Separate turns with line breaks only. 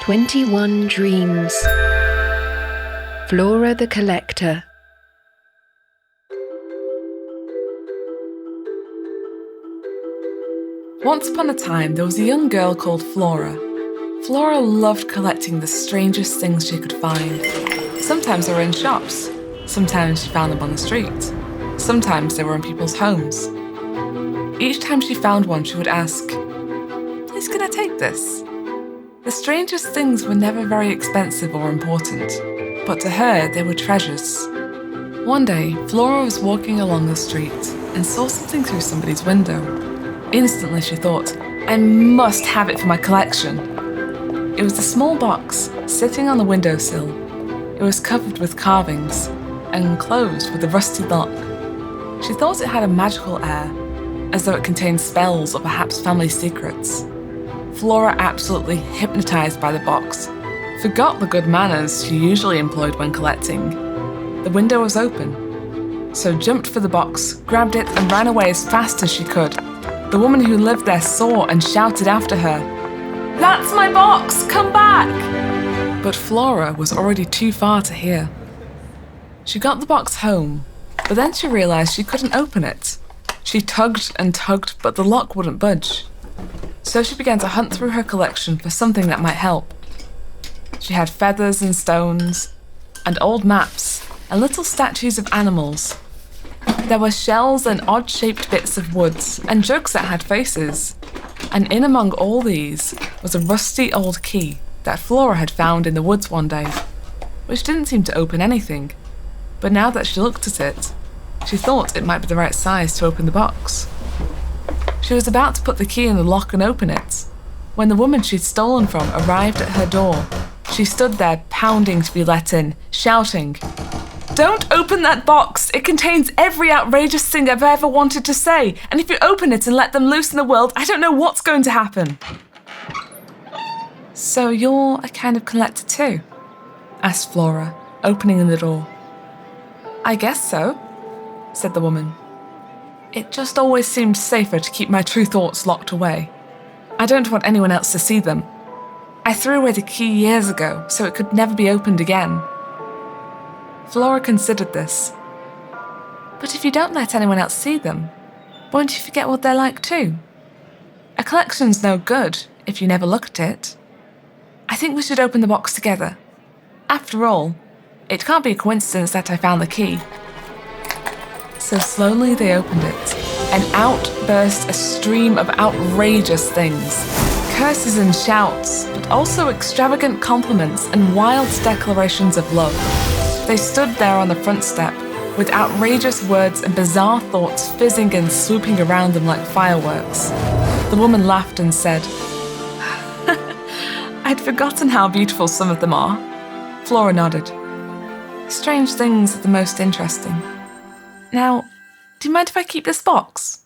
21 Dreams. Flora the Collector.
Once upon a time, there was a young girl called Flora. Flora loved collecting the strangest things she could find. Sometimes they were in shops. Sometimes she found them on the street. Sometimes they were in people's homes. Each time she found one, she would ask, "Please, can I take this?" The strangest things were never very expensive or important, but to her, they were treasures. One day, Flora was walking along the street and saw something through somebody's window. Instantly, she thought, "I must have it for my collection." It was a small box sitting on the windowsill. It was covered with carvings and closed with a rusty lock. She thought it had a magical air, as though it contained spells or perhaps family secrets. Flora, absolutely hypnotized by the box, forgot the good manners she usually employed when collecting. The window was open, so jumped for the box, grabbed it and ran away as fast as she could. The woman who lived there saw and shouted after her, "That's my box! Come back!" But Flora was already too far to hear. She got the box home, but then she realized she couldn't open it. She tugged and tugged, but the lock wouldn't budge. So she began to hunt through her collection for something that might help. She had feathers and stones, and old maps, and little statues of animals. There were shells and odd-shaped bits of woods, and jugs that had faces. And in among all these was a rusty old key that Flora had found in the woods one day, which didn't seem to open anything. But now that she looked at it, she thought it might be the right size to open the box. She was about to put the key in the lock and open it, when the woman she'd stolen from arrived at her door. She stood there pounding to be let in, shouting, "Don't open that box! It contains every outrageous thing I've ever wanted to say, and if you open it and let them loose in the world, I don't know what's going to happen." "So you're a kind of collector too?" asked Flora, opening the door. "I guess so," said the woman. "It just always seemed safer to keep my true thoughts locked away. I don't want anyone else to see them. I threw away the key years ago, so it could never be opened again." Flora considered this. "But if you don't let anyone else see them, won't you forget what they're like too? A collection's no good if you never look at it. I think we should open the box together. After all, it can't be a coincidence that I found the key." So slowly they opened it, and out burst a stream of outrageous things. Curses and shouts, but also extravagant compliments and wild declarations of love. They stood there on the front step, with outrageous words and bizarre thoughts fizzing and swooping around them like fireworks. The woman laughed and said, "I'd forgotten how beautiful some of them are." Flora nodded. "Strange things are the most interesting. Now, do you mind if I keep this box?"